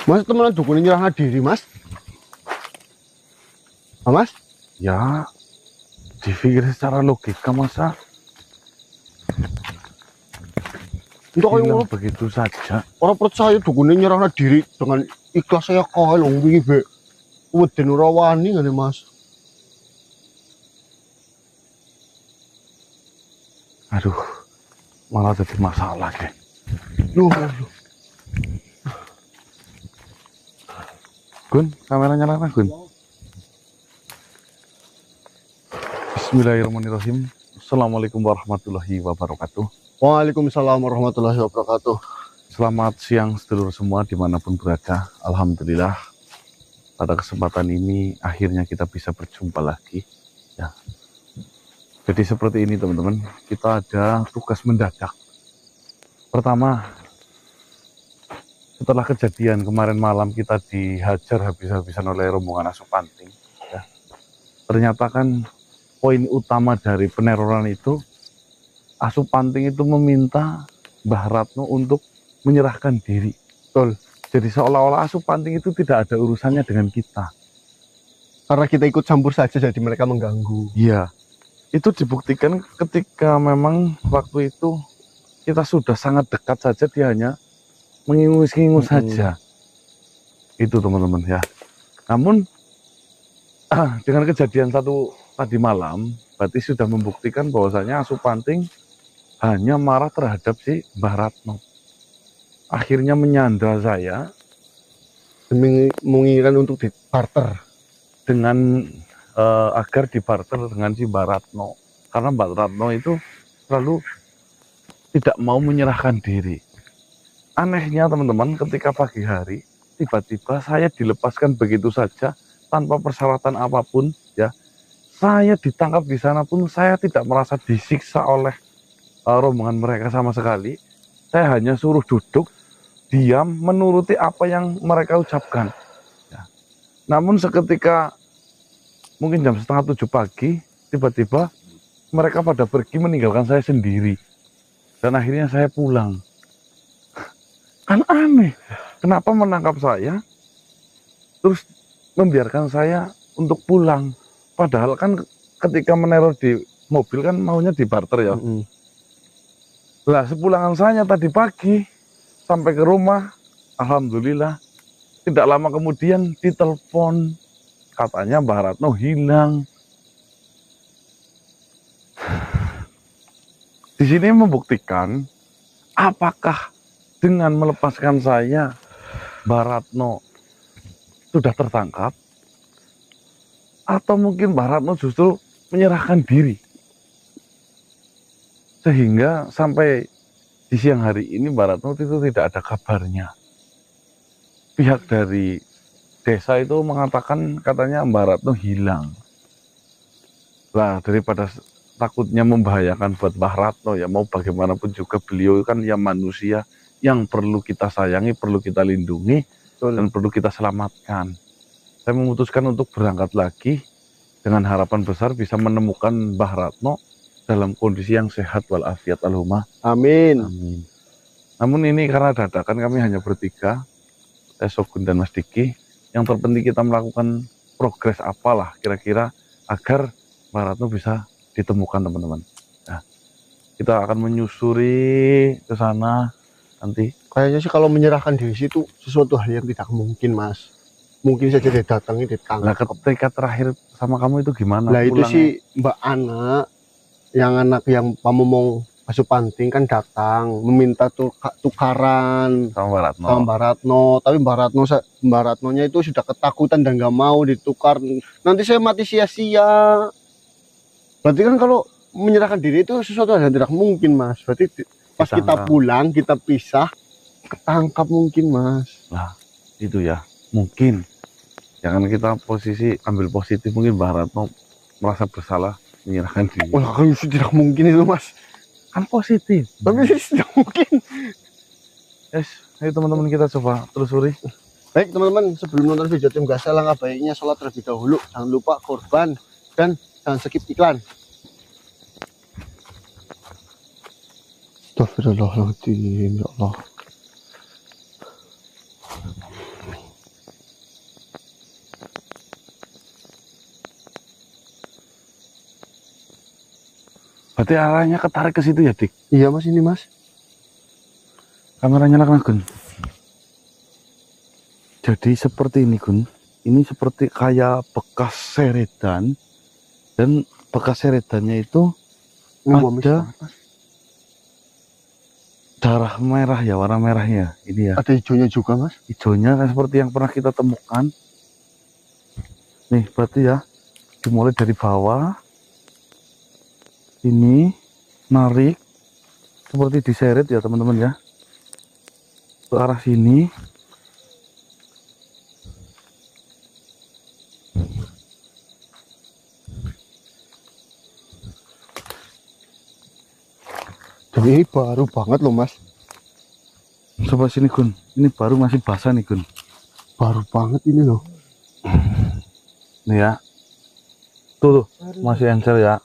Mas temenan dukun nyerahna diri, Mas. Ah, Mas? Ya, dipikir secara logika masa Untuk kayak hilang ngono begitu saja. ora percaya dukun nyerahna diri dengan ikhlas saya kae lho wingi be. Weden ora wani ngene, Mas. Aduh, malah jadi masalah deh. Loh, Gun, kamera nyala Gun. Bismillahirrahmanirrahim. Assalamualaikum warahmatullahi wabarakatuh. Waalaikumsalam warahmatullahi wabarakatuh. Selamat siang sedulur semua dimanapun berada. Alhamdulillah pada kesempatan ini akhirnya kita bisa berjumpa lagi ya. Jadi seperti ini teman-teman, kita ada tugas mendadak. Pertama, setelah kejadian kemarin malam kita dihajar habis-habisan oleh rombongan Asupanting ya. Ternyata kan poin utama dari peneroran itu, Asupanting itu meminta Mbah Ratno untuk menyerahkan diri. Betul. Jadi seolah-olah Asupanting itu tidak ada urusannya dengan kita. Karena kita ikut campur saja jadi mereka mengganggu. Iya, itu dibuktikan ketika memang waktu itu kita sudah sangat dekat saja, dia hanya mengingus-ingus saja. Itu teman-teman ya. Namun dengan kejadian satu tadi malam, berarti sudah membuktikan bahwasanya Asupanting hanya marah terhadap si Mbah Ratno. Akhirnya menyandra saya Demi menginginkan untuk dibarter. dengan agar dibarter dengan si Mbah Ratno. Karena Mbah Ratno itu selalu tidak mau menyerahkan diri. Anehnya teman-teman, ketika pagi hari tiba-tiba saya dilepaskan begitu saja tanpa persyaratan apapun ya. Saya ditangkap di sana pun saya tidak merasa disiksa oleh rombongan mereka sama sekali. Saya hanya suruh duduk, diam, menuruti apa yang mereka ucapkan ya. Namun seketika mungkin jam setengah 7 pagi, tiba-tiba mereka pada pergi meninggalkan saya sendiri. Dan akhirnya saya pulang. Kan aneh, kenapa menangkap saya, terus membiarkan saya untuk pulang. Padahal kan ketika meneror di mobil kan maunya dibarter ya. Lah sepulangan saya tadi pagi, sampai ke rumah, alhamdulillah, tidak lama kemudian ditelepon. Katanya Mbah Ratno hilang. Di sini membuktikan apakah dengan melepaskan saya Mbah Ratno sudah tertangkap, atau mungkin Mbah Ratno justru menyerahkan diri. Sehingga sampai di siang hari ini Mbah Ratno itu tidak ada kabarnya. Pihak dari desa itu mengatakan katanya Mbah Ratno hilang. Lah daripada takutnya membahayakan buat Mbah Ratno ya, mau bagaimanapun juga beliau kan ya manusia yang perlu kita sayangi, perlu kita lindungi, dan perlu kita selamatkan. Saya memutuskan untuk berangkat lagi dengan harapan besar bisa menemukan Mbah Ratno dalam kondisi yang sehat walafiat Allahumma Amin. amin. Namun ini karena dadakan kami hanya bertiga, saya Sogun dan Mas Diki. Yang terpenting kita melakukan progres apalah kira-kira agar Mbah Ratno bisa ditemukan teman-teman. Nah, kita akan menyusuri ke sana nanti. Kayaknya sih kalau menyerahkan diri itu sesuatu hal yang tidak mungkin, Mas. Mungkin saja dia datangi, ditangkap. Lah ketika terakhir sama kamu itu gimana? Lah itu Pulangnya? sih Mbak anak yang pamomong Asupanting kan datang meminta tukaran Sama Mbah Ratno. sama Mbak Ratno, tapi Mbak Ratnonya itu sudah ketakutan dan nggak mau ditukar. Nanti saya mati sia-sia. Berarti kan kalau menyerahkan diri itu sesuatu yang tidak mungkin, Mas. Berarti pas kita pulang, kita pisah, ketangkap mungkin, Mas. Nah, itu ya, mungkin. Jangan kita ambil positif, mungkin Mbah Ratno merasa bersalah menyerahkan diri. Wah, kan tidak mungkin itu, Mas. Kan positif. Tapi tidak mungkin. Yes, ayo teman-teman kita coba telusuri. Baik teman-teman, sebelum nonton video tim gas, alangkah baiknya sholat terlebih dahulu. Jangan lupa korban dan jangan skip iklan. Astagfirullahaladzim, ya Allah. Berarti arahnya ketarik ke situ ya, Dik? Iya mas, ini mas. Kameranya nyalakan, Gun. Jadi seperti ini, Gun. Ini seperti kayak bekas seredan. Dan bekas seredannya itu Ngumis ada banget, mas. darah merah ya, warna merahnya. Ini ya. Ada hijaunya juga mas. Hijaunya kan seperti yang pernah kita temukan. Nih, berarti ya. Dimulai dari bawah. Ini narik. Seperti diseret ya, teman-teman ya. Ke arah sini. Dan ini baru banget loh mas. Coba sini, Gun. Ini baru masih basah nih, Gun. Baru banget ini loh. Nih ya. Tuh, masih encer ya.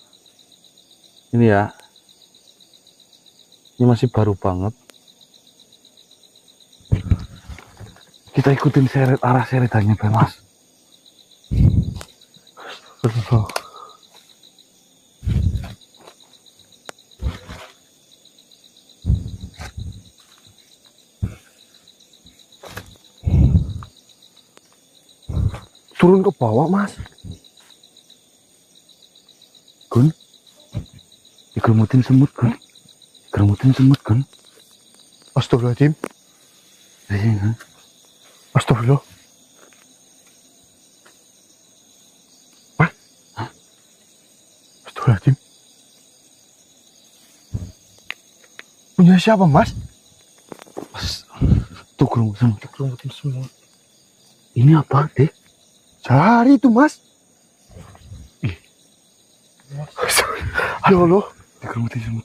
Ini ya. Ini masih baru banget. Kita ikutin arah seretannya, Mas. Turun ke bawah mas. Gun. Digeremutin semut, Gun. Digeremutin semut, Gun. Astagfirullahaladzim. Iya, Astagfirullah. Mas. Astagfirullahaladzim. Punya siapa mas? Tuh geremutin semut. Ini apa, Dek? Cari itu mas. Ya Allah. Digeremutin semut.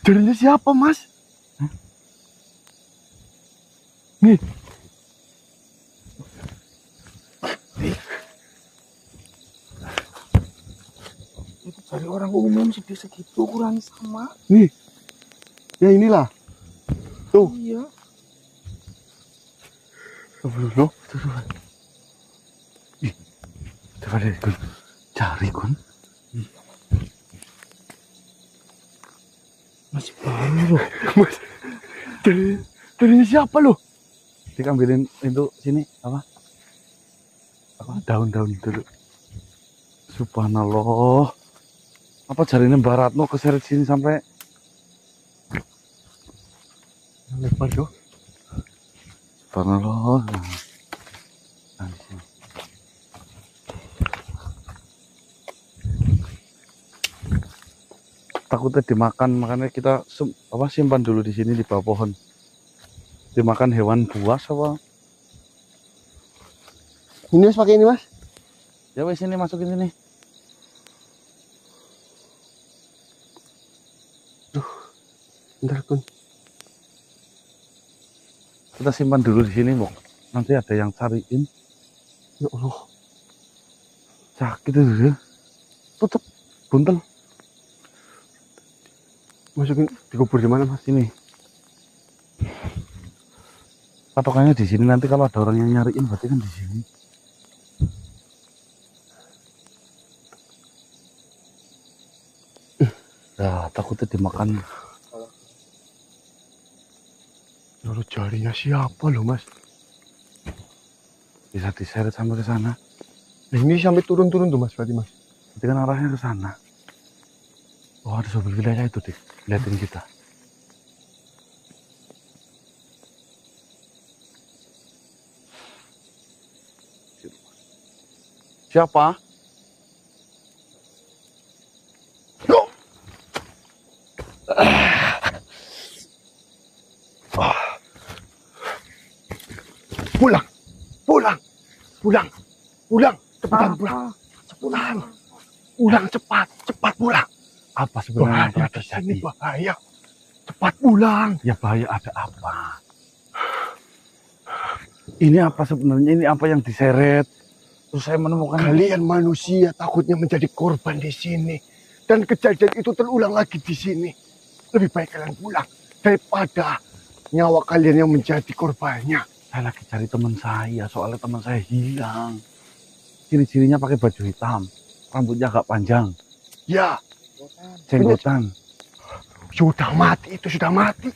Jarinya siapa mas? Nih. Itu cari orang umum sih segitu kurang sama. Nih. Ya inilah. Tuh. Iya. Astagfirullah. Coba deh, Gun. Cari, Gun. Masih baru loh. Mas. Jarinya siapa loh? Diambilin itu sini apa? Apa daun-daun dulu. Subhanallah. Apa jarinya Mbak Ratno keseret sini sampai Lebar tuh. Subhanallah. Takutnya dimakan, makanya kita simpan dulu di sini di bawah pohon. Dimakan hewan buas apa? Ini mas pakai ini mas. Ya wes sini masukin sini. Bentar Kun. Kita simpan dulu di sini, Bok. Nanti ada yang cariin. Ya Allah. Sakit itu ya. Tutup, buntel. Masukin dikubur di mana mas? Sini. Patokannya di sini, nanti kalau ada orang yang nyariin berarti kan di sini. Ya, takutnya dimakan. Lalu jarinya siapa loh mas? Bisa diseret sampai ke sana. Nah, ini sampai turun-turun tuh mas berarti mas. Nanti kan arahnya ke sana. Oh, ada sebuah wilayah itu, Dik. Lihatin kita. Siapa? Pulang, pulang, pulang, pulang, cepetan pulang, cepetan, pulang cepat, cepat pulang. Apa sebenarnya yang Bahaya telah di sini terjadi? bahaya, cepat pulang. Ya bahaya ada apa? Ini apa sebenarnya? Ini apa yang diseret? Terus saya menemukan Kalian manusia takutnya menjadi korban di sini dan kejadian itu terulang lagi di sini. Lebih baik kalian pulang daripada nyawa kalian yang menjadi korbannya. saya lagi cari teman saya, soalnya teman saya hilang. Ciri-cirinya pakai baju hitam, rambutnya agak panjang. Ya, Jenggotan. Sudah mati, itu sudah mati.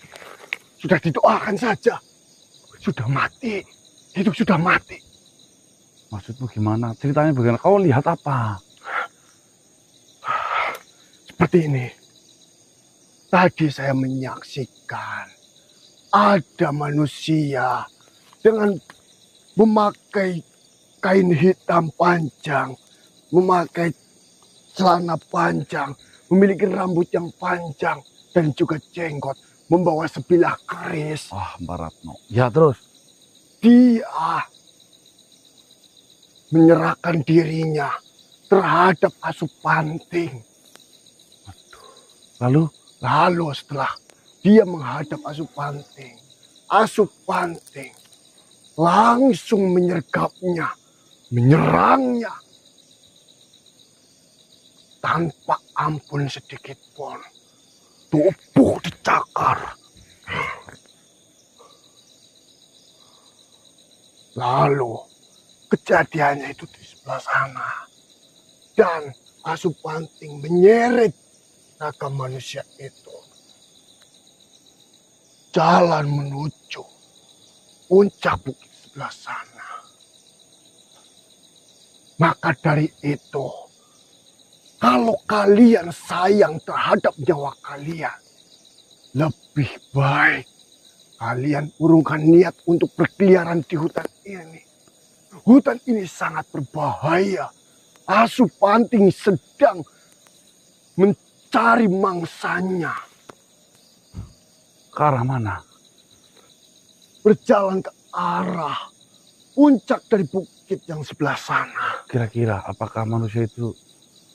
Sudah didoakan saja. Sudah mati. Itu sudah mati. Maksudmu gimana? Ceritanya bagaimana? Kau lihat apa? Seperti ini. Tadi saya menyaksikan ada manusia dengan memakai kain hitam panjang, memakai celana panjang, memiliki rambut yang panjang dan juga jenggot, membawa sebilah keris. Mbak Ratno. Ya terus. Dia menyerahkan dirinya terhadap Asupanting. Lalu Setelah dia menghadap Asupanting, Asupanting langsung menyergapnya, menyerangnya tanpa ampun sedikit pun. Tubuh dicakar. Lalu kejadiannya itu di sebelah sana. Dan Asupanting menyeret naga manusia itu. Jalan menuju puncak bukit sebelah sana. Maka dari itu, kalau kalian sayang terhadap nyawa kalian, lebih baik kalian urungkan niat untuk berkeliaran di hutan ini. Hutan ini sangat berbahaya. Asupanting sedang mencari mangsanya. ke arah mana? Berjalan ke arah puncak dari bukit yang sebelah sana. Kira-kira apakah manusia itu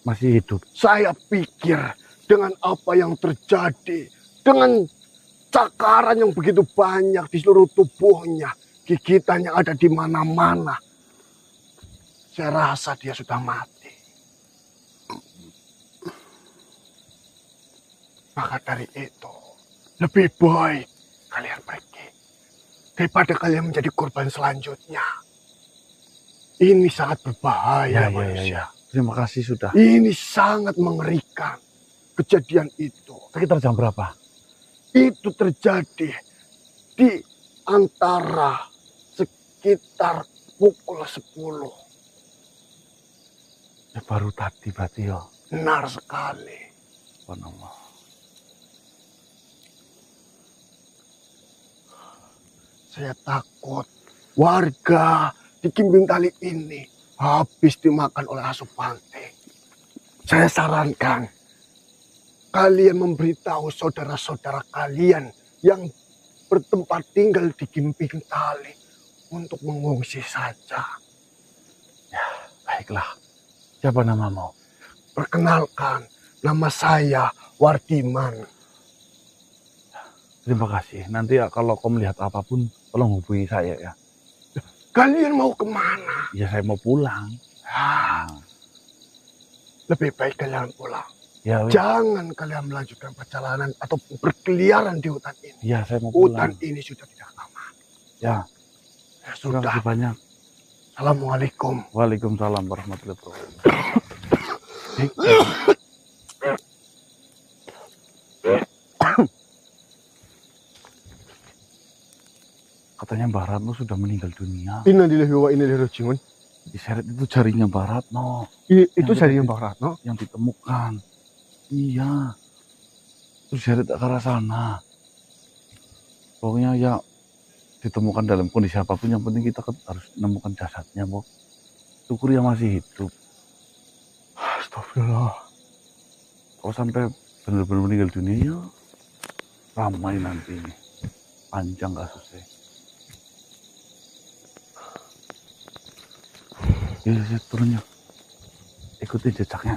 masih hidup? Saya pikir dengan apa yang terjadi, dengan cakaran yang begitu banyak di seluruh tubuhnya, gigitan yang ada di mana-mana, saya rasa dia sudah mati. Maka dari itu, lebih baik kalian pergi daripada kalian menjadi korban selanjutnya. Ini sangat berbahaya, manusia. Terima kasih sudah. Ini sangat mengerikan. Kejadian itu Sekitar jam berapa? itu terjadi di antara sekitar pukul 10. Ya, baru tadi berarti ya. Benar sekali. Subhanallah. Saya takut warga di Kimbing Tali ini habis dimakan oleh Asupanting. Saya sarankan kalian memberitahu saudara-saudara kalian yang bertempat tinggal di Kimbing Tali untuk mengungsi saja. Ya, baiklah. Siapa namamu? Perkenalkan, nama saya Wardiman. Terima kasih. Nanti ya, kalau kau melihat apapun, tolong hubungi saya ya. Kalian mau kemana? Ya saya mau pulang. Lebih baik kalian pulang. Ya, Jangan kalian melanjutkan perjalanan atau berkeliaran di hutan ini. ya saya mau Hutan pulang. ini sudah tidak aman. Ya, Ya terima sudah. kasih banyak. Assalamualaikum. Waalaikumsalam warahmatullahi wabarakatuh. Katanya Mbak Ratno sudah meninggal dunia. Innalillahi wa inna ilaihi raji'un. Diseret itu jarinya Mbak Ratno Itu Yang jarinya tadi- Mbak Ratno. yang ditemukan. Iya. Terus diseret ke arah sana. Pokoknya ya ditemukan dalam kondisi apapun, yang penting kita harus menemukan jasadnya, Bu. Syukur ya masih hidup. Astagfirullah. Kalau sampai benar-benar meninggal dunia, ya ramai nanti ini. Panjang kasusnya. Ya, turunnya. Ikuti jejaknya.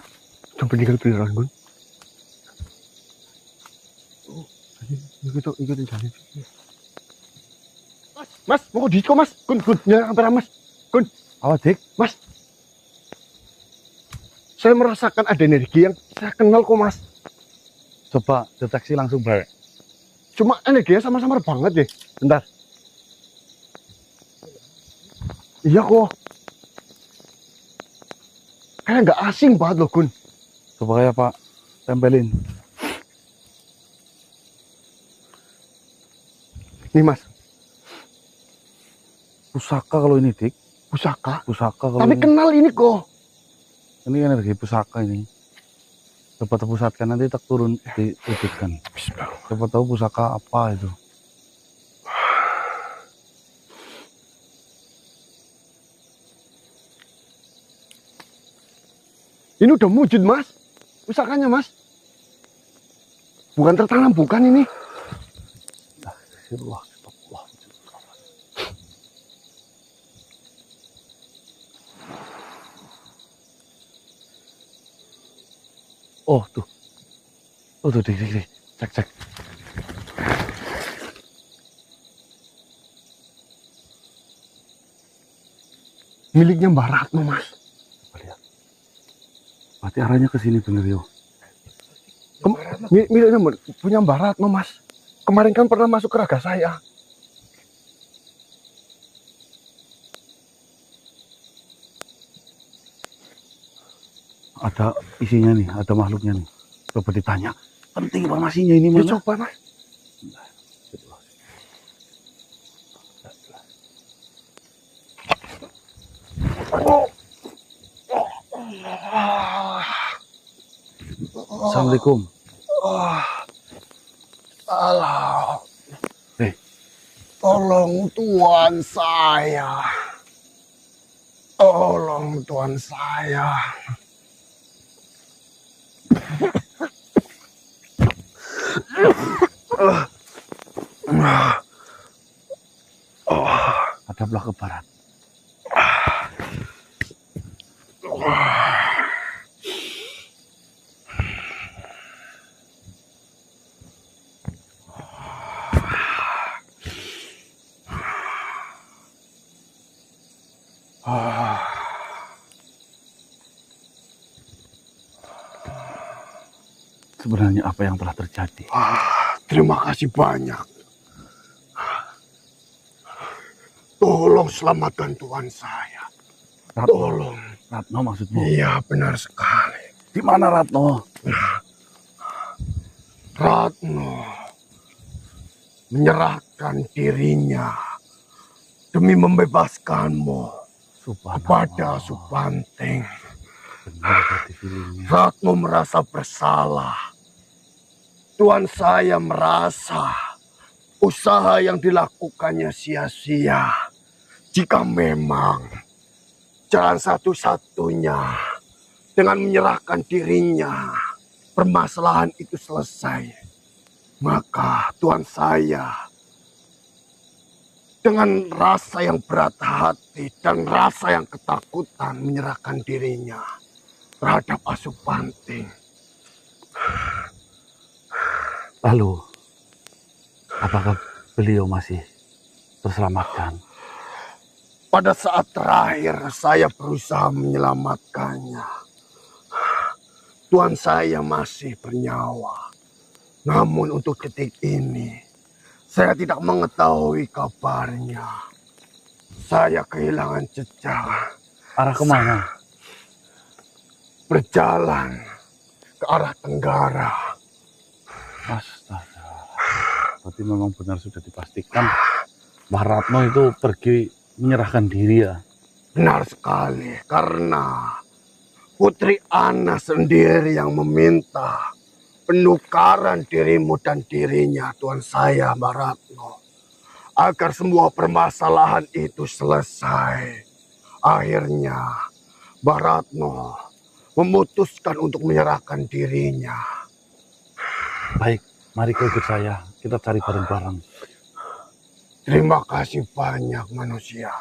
Sampai meninggal beneran, Gun. Ikutin jalan. Mas, mau ke disco, Mas. Gun, nyerang kamera, Mas. Awas, Dik. Mas. Saya merasakan ada energi yang saya kenal kok, Mas. Coba deteksi langsung, Bar. Cuma energinya sama-sama banget deh. Bentar. Iya kok. Kayak nggak asing banget loh, Gun. Coba kayak Pak. tempelin. Nih Mas, Pusaka kalau ini, Dik. pusaka. Pusaka kalau Tapi ini. kenal ini kok. Ini energi pusaka ini. Coba terpusatkan nanti tak turun diwujudkan. Siapa tahu pusaka apa itu. Ini udah wujud Mas, pusakanya Mas. Bukan tertanam, bukan ini. Astagfirullah, astagfirullah. Oh tuh, dik, cek. Miliknya Mbak Ratno Mas. Coba lihat. Berarti arahnya ke sini bener yo. Miliknya punya Mbak Ratno Mas. Kemarin kan pernah masuk ke raga saya. Ada isinya nih, ada makhluknya nih. Coba ditanya. Penting informasinya ini Ya, mana? coba Mas. Assalamualaikum. Alah. Eh, Tolong Tuhan saya. Tolong Tuhan saya. hadaplah ke barat. Sebenarnya apa yang telah terjadi? Terima kasih banyak. Tolong selamatkan Tuhan saya. Tolong. Ratno maksudmu? Iya, benar sekali. Di mana Ratno? Ratno menyerahkan dirinya demi membebaskanmu kepada Supanting. Benar berarti feelingnya. Ratno merasa bersalah. Tuhan saya merasa usaha yang dilakukannya sia-sia. Jika memang jalan satu-satunya dengan menyerahkan dirinya, permasalahan itu selesai, maka Tuhan saya dengan rasa yang berat hati dan rasa yang ketakutan menyerahkan dirinya terhadap Asupanting. Lalu, apakah beliau masih terselamatkan? Pada saat terakhir saya berusaha menyelamatkannya. Tuhan saya masih bernyawa. Namun untuk detik ini, saya tidak mengetahui kabarnya. Saya kehilangan jejak. Arah kemana? Berjalan ke arah tenggara. Astaga. Berarti memang benar sudah dipastikan Mbah Ratno itu pergi menyerahkan diri ya. Benar sekali, karena Putri Ana sendiri yang meminta penukaran dirimu dan dirinya, Tuhan saya, Mbak Ratno, agar semua permasalahan itu selesai. Akhirnya, Mbak Ratno memutuskan untuk menyerahkan dirinya. Baik, mari kau ikut saya. Kita cari bareng-bareng. Terima kasih banyak manusia.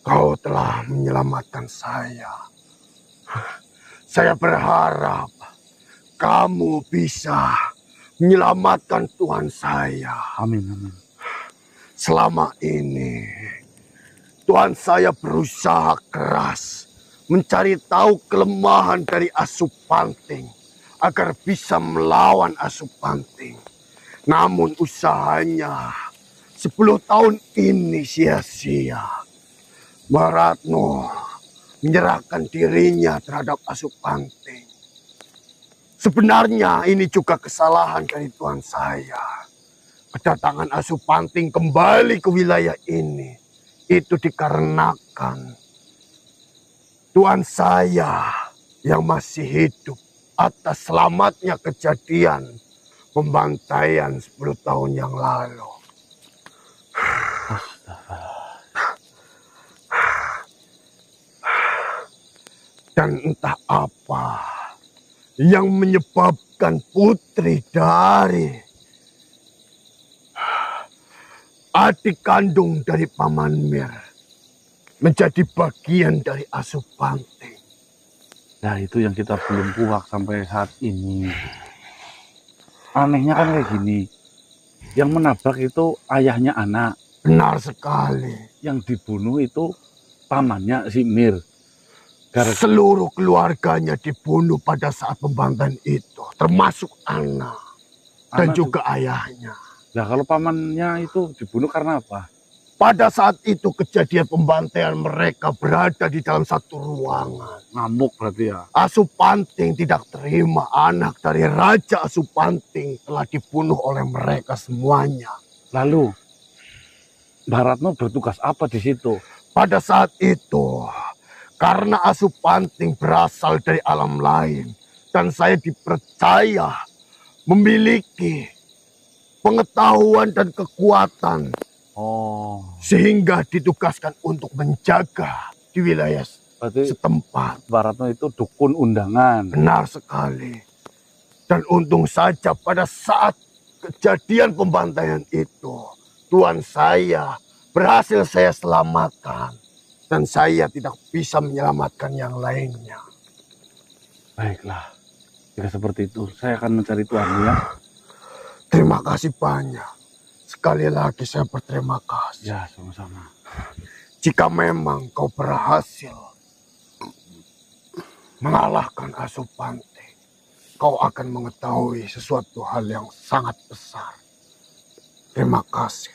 Kau telah menyelamatkan saya. Saya berharap kamu bisa menyelamatkan Tuhan saya. Amin, amin. Selama ini Tuhan saya berusaha keras mencari tahu kelemahan dari Asupanting agar bisa melawan Asupanting. Namun usahanya 10 tahun ini sia-sia. Mbah Ratno menyerahkan dirinya terhadap Asupanting. Sebenarnya ini juga kesalahan dari Tuhan saya. Kedatangan Asupanting kembali ke wilayah ini itu dikarenakan Tuhan saya yang masih hidup atas selamatnya kejadian pembantaian 10 tahun yang lalu. Dan entah apa yang menyebabkan putri dari adik kandung dari Paman Mir menjadi bagian dari Asupanting. Nah itu yang kita belum puak sampai saat ini. Anehnya kan kayak gini, yang menabrak itu ayahnya anak, Benar sekali. yang dibunuh itu pamannya si Mir. Seluruh keluarganya dibunuh pada saat pembantaian itu, termasuk anak dan Anak juga ayahnya. Nah kalau pamannya itu dibunuh karena apa? Pada saat itu kejadian pembantaian mereka berada di dalam satu ruangan. Ngamuk berarti ya. Asupanting tidak terima anak dari Raja Asupanting telah dibunuh oleh mereka semuanya. Lalu Mbah Ratno bertugas apa di situ? Pada saat itu, karena Asupanting berasal dari alam lain dan saya dipercaya memiliki pengetahuan dan kekuatan, sehingga ditugaskan untuk menjaga di wilayah berarti setempat. Mbah Ratno itu dukun undangan. Benar sekali. Dan untung saja pada saat kejadian pembantaian itu, Tuhan saya berhasil saya selamatkan. Dan saya tidak bisa menyelamatkan yang lainnya. Baiklah, jika seperti itu, saya akan mencari Tuhanmu ya. Terima kasih banyak. Sekali lagi saya berterima kasih. Ya, sama-sama. Jika memang kau berhasil mengalahkan Asupanting, kau akan mengetahui sesuatu hal yang sangat besar. Terima kasih.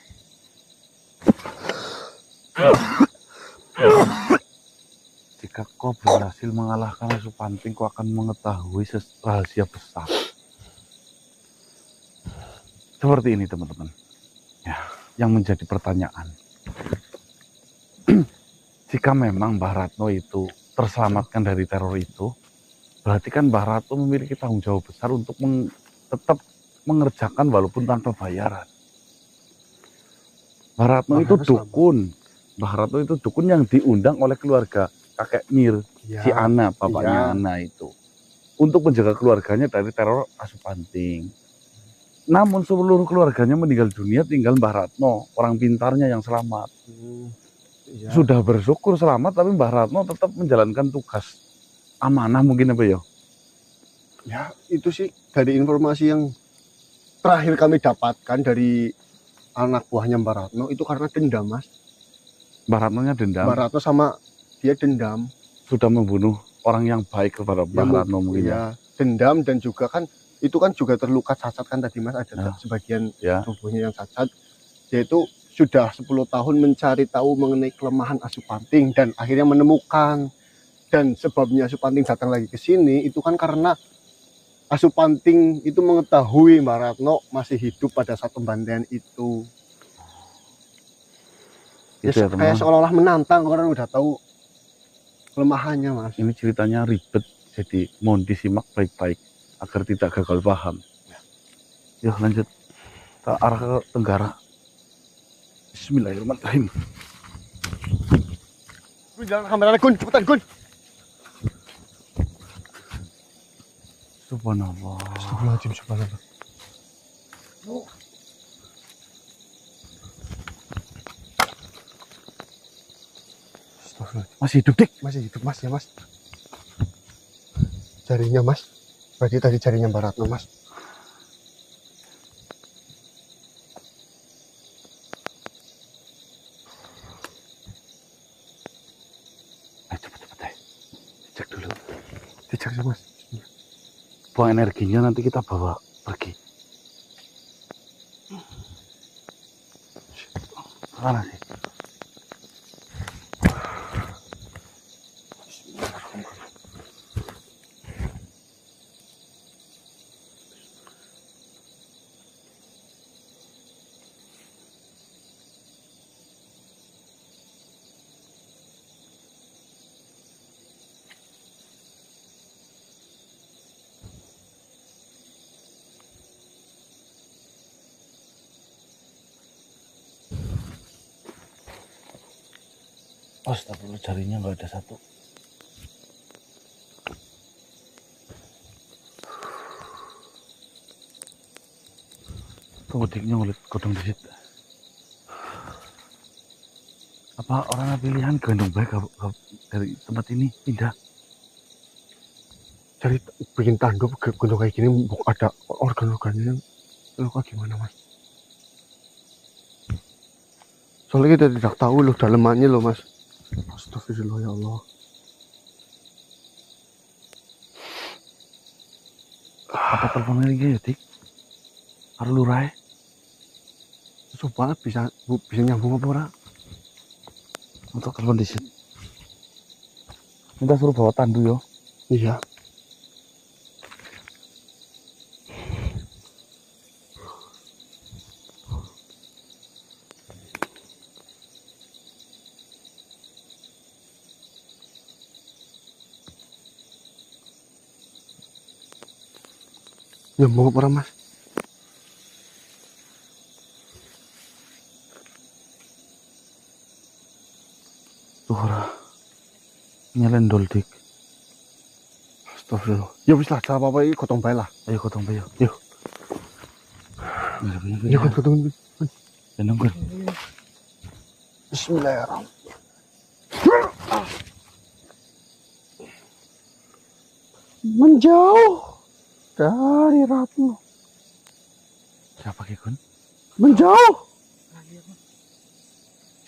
Jika kau berhasil mengalahkan Asupanting, kau akan mengetahui rahasia besar. Seperti ini teman-teman. Ya, yang menjadi pertanyaan. Jika memang Mbah Ratno itu terselamatkan dari teror itu, berarti kan Mbah Ratno memiliki tanggung jawab besar untuk tetap mengerjakan walaupun tanpa bayaran. Mbah Ratno itu dukun. Mbah Ratno itu dukun yang diundang oleh keluarga kakek Mir, Ya, si Ana, bapaknya Ana itu, untuk menjaga keluarganya dari teror Asupanting. Namun seluruh keluarganya meninggal dunia, tinggal Mbah Ratno, orang pintarnya yang selamat. Ya. Sudah bersyukur selamat, tapi Mbah Ratno tetap menjalankan tugas amanah mungkin apa ya? Ya, itu sih dari informasi yang terakhir kami dapatkan dari anak buahnya Mbak Ratno itu karena dendam, Mas. Mbah Ratnonya dendam. Mbak Ratno sama dia dendam. Sudah membunuh orang yang baik kepada Mbah Ratno mungkin ya. Dendam dan juga kan itu kan juga terluka cacat kan tadi Mas, ada sebagian Ya. tubuhnya yang cacat. Dia itu sudah 10 tahun mencari tahu mengenai kelemahan Asupanting dan akhirnya menemukan. Dan sebabnya Asupanting datang lagi ke sini itu kan karena Asupanting itu mengetahui Mbak Ratno masih hidup pada saat pembantaian itu. Ya, Itu ya, kayak seolah-olah menantang, orang udah tahu kelemahannya, Mas. Ini ceritanya ribet, jadi mohon disimak baik-baik agar tidak gagal paham. Yuk lanjut, kita arah ke tenggara. Bismillahirrahmanirrahim. Jangan kameranya, Gun, cepetan, Gun. Subhanallah. Astagfirullahaladzim, subhanallah. Masih hidup, Dik? Masih hidup, Mas, ya, Mas. Jarinya, Mas. Berarti tadi jarinya Mbak Ratno, Mas. Cepet-cepet deh. Cek dulu. Dicek sih, Mas. Buang energinya nanti kita bawa pergi. Mana sih? Astagfirullah, jarinya nggak ada satu. Tunggu diknya ngulit kodong di situ. Apa orang pilihan gendong baik dari tempat ini pindah? Cari bikin tanduk gunung kayak gini ada organ-organnya. Luka gimana mas? Soalnya kita tidak tahu loh dalemannya loh mas. Astagfirullah ya Allah. Apa teleponnya lagi ya Dik? Harus lurai. Susah banget bisa nyambung apa ora? Untuk telepon di sini. Minta suruh bawa tandu yo. Iya. Nyambung apa ora mas? Tuhra. Nyelendol Dik. Astagfirullah. Ya wis lah, apa-apa iki gotong bae lah. Ayo gotong bayo. Yuk. Ya gotong. Gendong kan. Bismillahirrahmanirrahim. Menjauh dari Ratno. Siapa Kikun? Menjauh.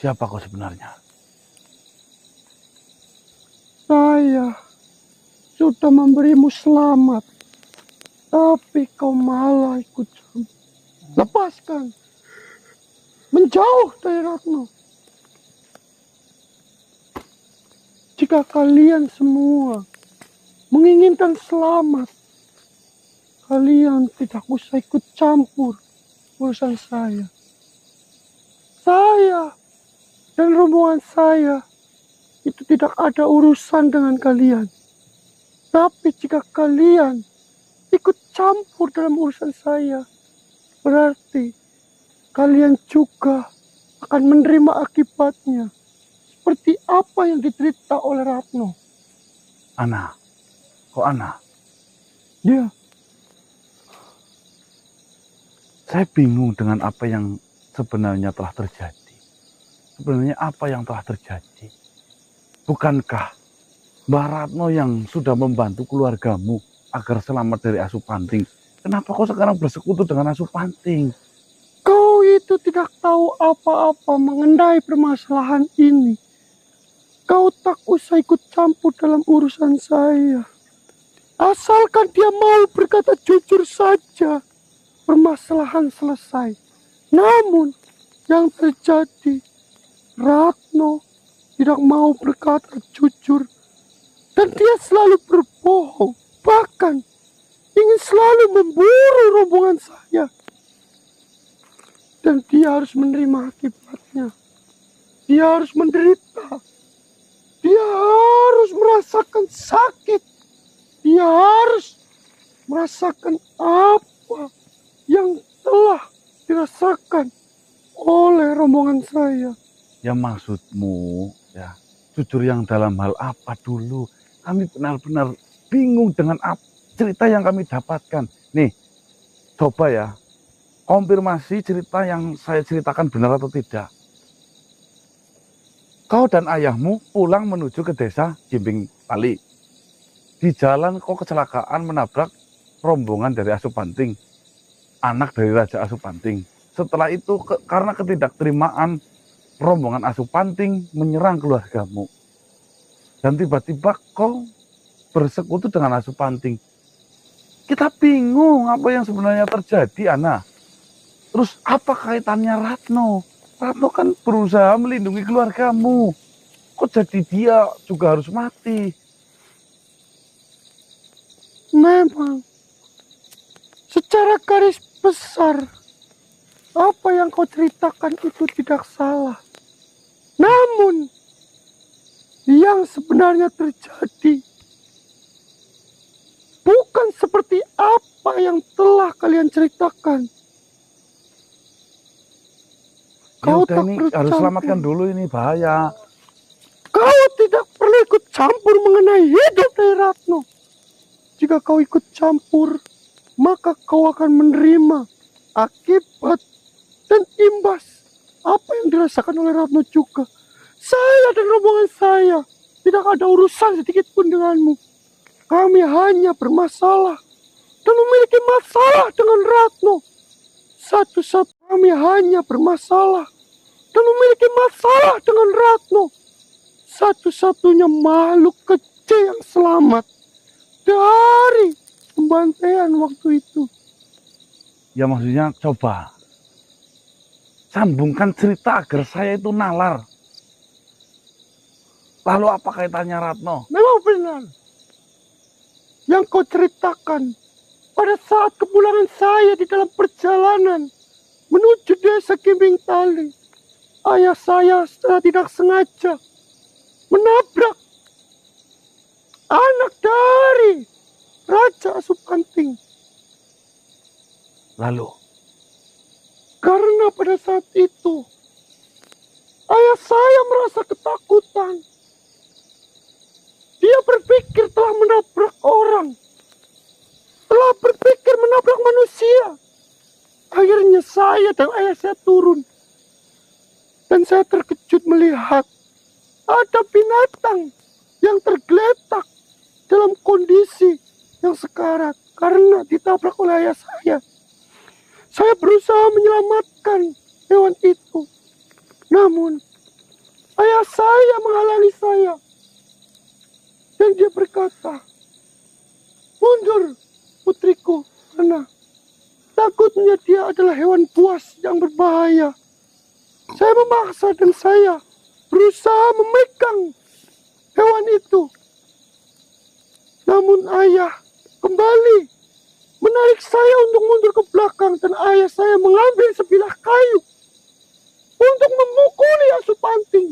Siapa kau sebenarnya? Saya sudah memberimu selamat, tapi kau malah ikut campur. Lepaskan. Menjauh dari Ratno. Jika kalian semua menginginkan selamat, kalian tidak usah ikut campur urusan saya. Saya dan rombongan saya itu tidak ada urusan dengan kalian. Tapi jika kalian ikut campur dalam urusan saya, berarti kalian juga akan menerima akibatnya. Seperti apa yang diderita oleh Ratno. Ana. Kok Ana? Ya, Saya bingung dengan apa yang sebenarnya telah terjadi. Sebenarnya apa yang telah terjadi? Bukankah Mbah Ratno yang sudah membantu keluargamu agar selamat dari Asu Panting? Kenapa kau sekarang bersekutu dengan Asu Panting? kau itu tidak tahu apa-apa mengenai permasalahan ini. Kau tak usah ikut campur dalam urusan saya. Asalkan dia mau berkata jujur saja, permasalahan selesai. Namun, yang terjadi, Ratno tidak mau berkata jujur. Dan dia selalu berbohong. Bahkan, ingin selalu memburu rombongan saya. Dan dia harus menerima akibatnya. Dia harus menderita. Dia harus merasakan sakit. Dia harus merasakan apa yang telah dirasakan oleh rombongan saya. Ya maksudmu, ya jujur yang dalam hal apa dulu? Kami benar-benar bingung dengan cerita yang kami dapatkan. Nih, coba ya, konfirmasi cerita yang saya ceritakan benar atau tidak. Kau dan ayahmu pulang menuju ke desa Jimbing Pali. Di jalan kau kecelakaan menabrak rombongan dari Asu Panting, anak dari Raja Asu Panting. Setelah itu karena ketidakterimaan, rombongan Asu Panting menyerang keluargamu. Dan tiba-tiba kau bersekutu dengan Asu Panting. Kita bingung apa yang sebenarnya terjadi, Ana. Terus apa kaitannya Ratno? Ratno kan berusaha melindungi keluargamu. Kok jadi dia juga harus mati? Memang, secara garis besar, apa yang kau ceritakan itu tidak salah. Namun, yang sebenarnya terjadi bukan seperti apa yang telah kalian ceritakan. Ya udah, ini harus selamatkan dulu, ini bahaya. Kau campur mengenai hidup dari Ratno. Jika kau ikut campur, maka kau akan menerima akibat dan imbas apa yang dirasakan oleh Ratno juga. Saya dan rombongan saya tidak ada urusan sedikit pun denganmu. Kami hanya bermasalah dan memiliki masalah dengan Ratno. Satu-satu kami hanya bermasalah dan memiliki masalah dengan Ratno. Satu-satunya makhluk kecil yang selamat dari pembantaian waktu itu. Ya maksudnya coba sambungkan cerita agar saya itu nalar. Lalu apa kaitannya Ratno? Memang benar. Yang kau ceritakan pada saat kepulangan saya di dalam perjalanan menuju desa Kimbing Tali, ayah saya secara tidak sengaja menabrak anak dari Raja Supanting. Lalu Karena pada saat itu ayah saya merasa ketakutan. Dia berpikir telah menabrak orang, telah berpikir menabrak manusia. Akhirnya saya dan ayah saya turun. Dan saya terkejut melihat ada binatang yang tergeletak dalam kondisi yang sekarat karena ditabrak oleh ayah saya. Saya berusaha menyelamatkan hewan itu. Namun, ayah saya menghalangi saya. Dan dia berkata, "Mundur, putriku, karena takutnya dia adalah hewan buas yang berbahaya." Saya memaksa dan saya berusaha memegang hewan itu. Namun ayah kembali menarik saya untuk mundur ke belakang dan ayah saya mengambil sebilah kayu untuk memukuli Asupanting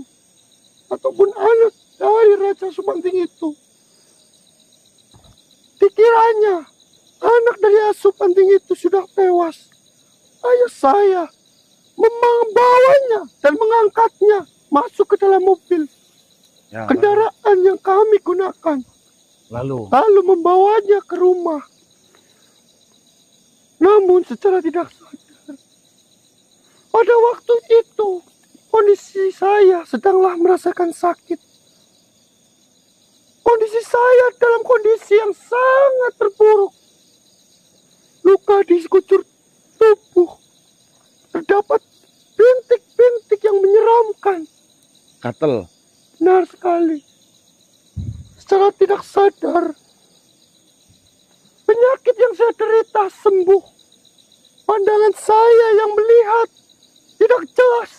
ataupun anak dari Raja Supanting itu. Dikiranya anak dari Asupanting itu sudah tewas. Ayah saya membawanya dan mengangkatnya masuk ke dalam mobil ya, kendaraan yang kami gunakan, lalu membawanya ke rumah. Namun secara tidak sadar, pada waktu itu kondisi saya sedanglah merasakan sakit. Kondisi saya dalam kondisi yang sangat terpuruk. Luka di sekujur tubuh. Terdapat bintik-bintik yang menyeramkan. gatel. Benar sekali. Secara tidak sadar, penyakit yang saya derita sembuh. Pandangan saya yang melihat tidak jelas.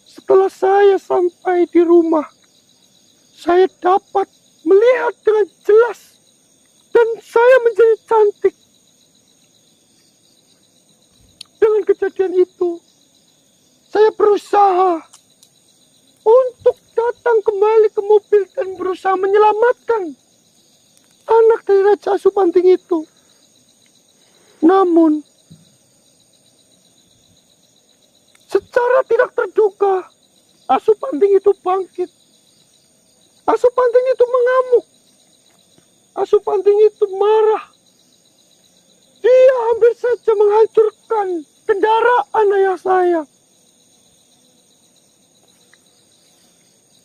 Setelah saya sampai di rumah, saya dapat melihat dengan jelas dan saya menjadi cantik. Dengan kejadian itu, saya berusaha untuk datang kembali ke mobil dan berusaha menyelamatkan anak dari Raja Asupanting itu. Namun, secara tidak terduga, Asupanting itu bangkit. Asupanting itu mengamuk. Asupanting itu marah. Dia hampir saja menghancurkan kendaraan ayah saya.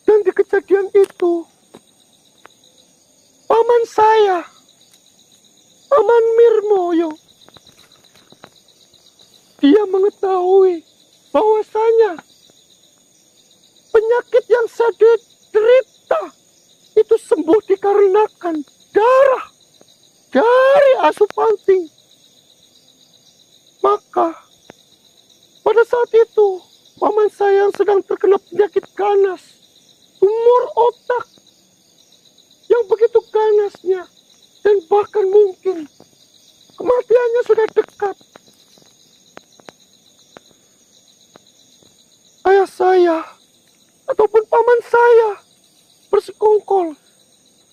Dan di kejadian itu, paman saya, Paman Mirmoyo, dia mengetahui bahwasanya penyakit yang saya derita itu sembuh dikarenakan darah dari Asupanting. Maka pada saat itu paman saya yang sedang terkena penyakit ganas, tumor otak yang begitu ganasnya dan bahkan mungkin kematiannya sudah dekat. Ayah saya ataupun paman saya bersekongkol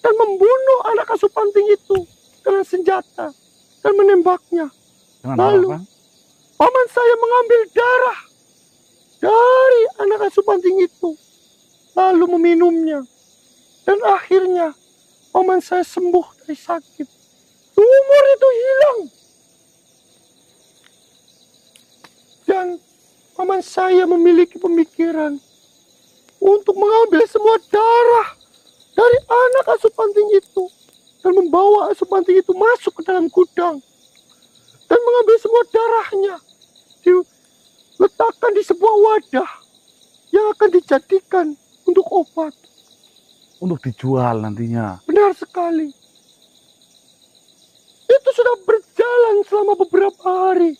dan membunuh anak Asupanting itu dengan senjata dan menembaknya. Lalu paman saya mengambil darah dari anak Asupanting itu lalu meminumnya. Dan akhirnya paman saya sembuh dari sakit. Tumor itu hilang. Dan paman saya memiliki pemikiran untuk mengambil semua darah dari anak asupanting itu dan membawa asupanting itu masuk ke dalam gudang dan mengambil semua darahnya, diletakkan di sebuah wadah yang akan dijadikan untuk obat. Untuk dijual nantinya. Benar sekali. Itu sudah berjalan selama beberapa hari,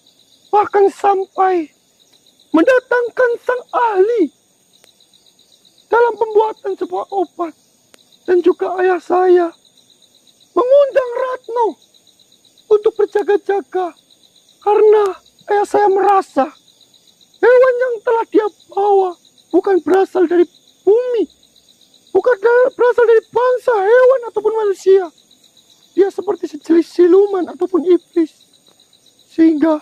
bahkan sampai mendatangkan sang ahli dalam pembuatan sebuah obat. Dan juga ayah saya mengundang Ratno untuk berjaga-jaga karena ayah saya merasa hewan yang telah dia bawa bukan berasal dari bumi, bukan berasal dari bangsa hewan ataupun manusia. Dia seperti sejenis siluman ataupun iblis. Sehingga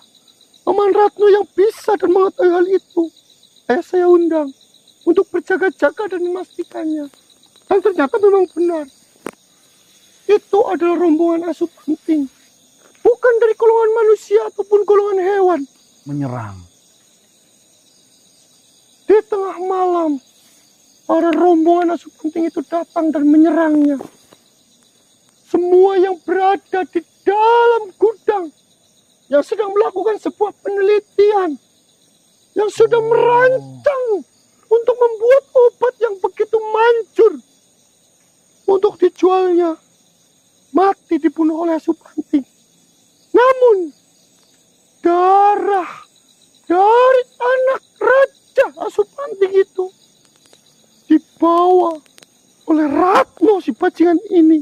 Paman Ratno yang bisa dan mengetahui hal itu, ayah saya undang untuk berjaga-jaga dan memastikannya. Dan ternyata memang benar. Itu adalah rombongan asupanting. Bukan dari golongan manusia ataupun golongan hewan. Menyerang. Di tengah malam, para rombongan asupanting itu datang dan menyerangnya. Semua yang berada di dalam gudang, yang sedang melakukan sebuah penelitian, yang sudah merancang untuk membuat obat yang begitu manjur untuk dijualnya, mati dibunuh oleh asupanting. Namun, darah dari anak raja asupanting itu dibawa oleh Ratno si bajingan ini.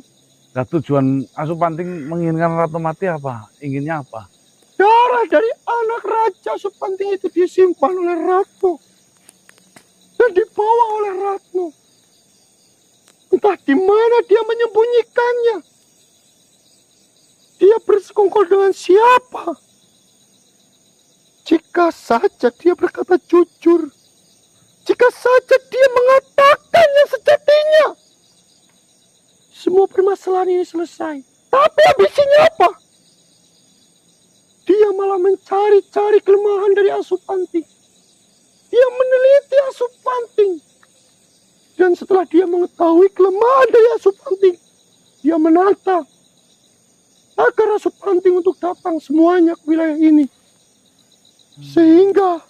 Nah, tujuan asupanting menginginkan Ratno mati apa? Inginnya apa? Darah dari anak raja asupanting itu disimpan oleh Ratno dan dibawa oleh Ratno. Entah di mana dia menyembunyikannya. Dia bersekongkol dengan siapa? Jika saja dia berkata jujur, jika saja dia mengatakan yang sejatinya, semua permasalahan ini selesai. Tapi habisnya apa? Dia malah mencari-cari kelemahan dari asupanting. Dia meneliti asupanting. Dan setelah dia mengetahui kelemahan dari asupanting, dia menantang agar asupanting untuk datang semuanya ke wilayah ini. Sehingga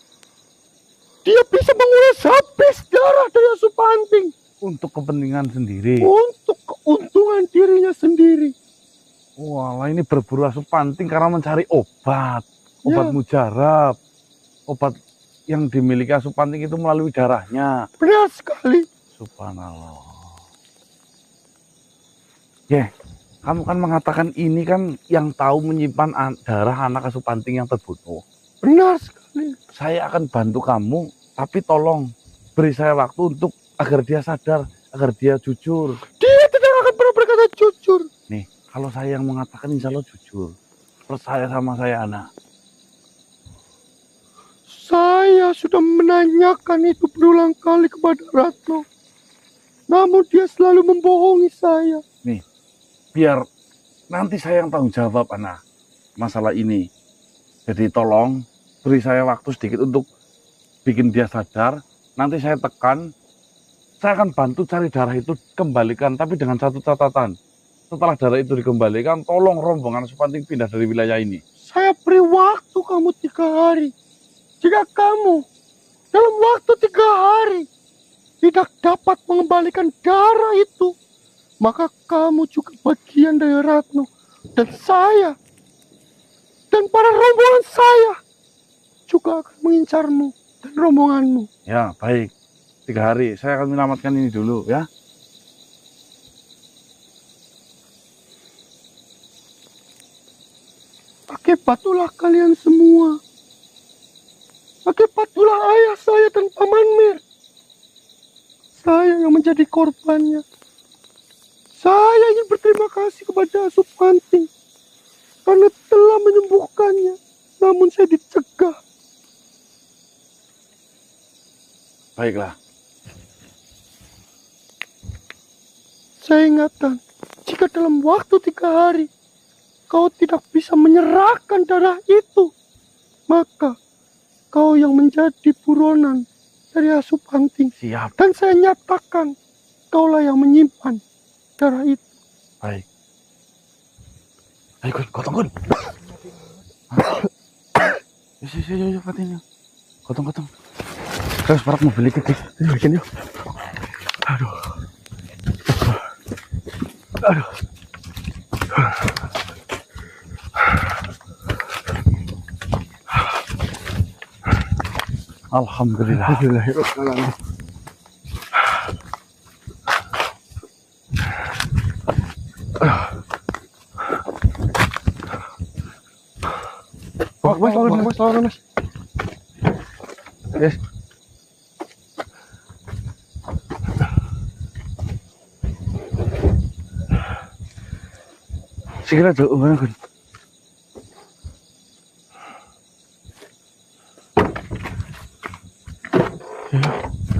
dia bisa menguras habis darah dari asupanting. Untuk kepentingan sendiri. Untuk keuntungan dirinya sendiri. Walah, ini berburu asupanting karena mencari obat. Obat mujarab. Obat yang dimiliki asupanting itu melalui darahnya. Benar sekali. Subhanallah. Kamu kan mengatakan ini kan yang tahu menyimpan darah anak asupanting yang terbunuh. Benar sekali. Saya akan bantu kamu, tapi tolong beri saya waktu untuk agar dia sadar, agar dia jujur. Dia tidak akan pernah berkata jujur. Nih, kalau saya yang mengatakan insya Allah jujur. Percaya sama saya, anak. Saya sudah menanyakan itu berulang kali kepada Ratno. Namun dia selalu membohongi saya. Nih, biar nanti saya yang tanggung jawab, anak, masalah ini. Jadi tolong beri saya waktu sedikit untuk bikin dia sadar. Nanti saya tekan, saya akan bantu cari darah itu kembalikan, tapi dengan satu catatan. Setelah darah itu dikembalikan, tolong rombongan asupanting pindah dari wilayah ini. Saya beri waktu kamu 3 hari. Jika kamu dalam waktu 3 hari tidak dapat mengembalikan darah itu, maka kamu juga bagian dari Ratno. Dan saya dan para rombongan saya juga akan mengincarmu dan rombonganmu. Ya, baik. 3 hari. Saya akan menyelamatkan ini dulu, ya. Akibatlah kalian semua. Akibatlah ayah saya dan Paman Mir. Saya yang menjadi korbannya. Saya ingin berterima kasih kepada Asupanting karena telah menyembuhkannya. Namun saya dicegah. Baiklah. Saya ingatkan, jika dalam waktu 3 hari kau tidak bisa menyerahkan darah itu, maka kau yang menjadi buronan dari Asupanting. Siap. Dan saya nyatakan, kaulah yang menyimpan darah itu. Baik. Ayo, Gun, gotong, Gun. Yuk, patin yuk. Gotong. Terus parak mobil itu, guys. Ayo, bikin yuk. Aduh. Alhamdulillah. Alhamdulillah. Mas, lawan, Mas. Yes. Segera jauh mana, Gun?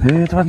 Cepat,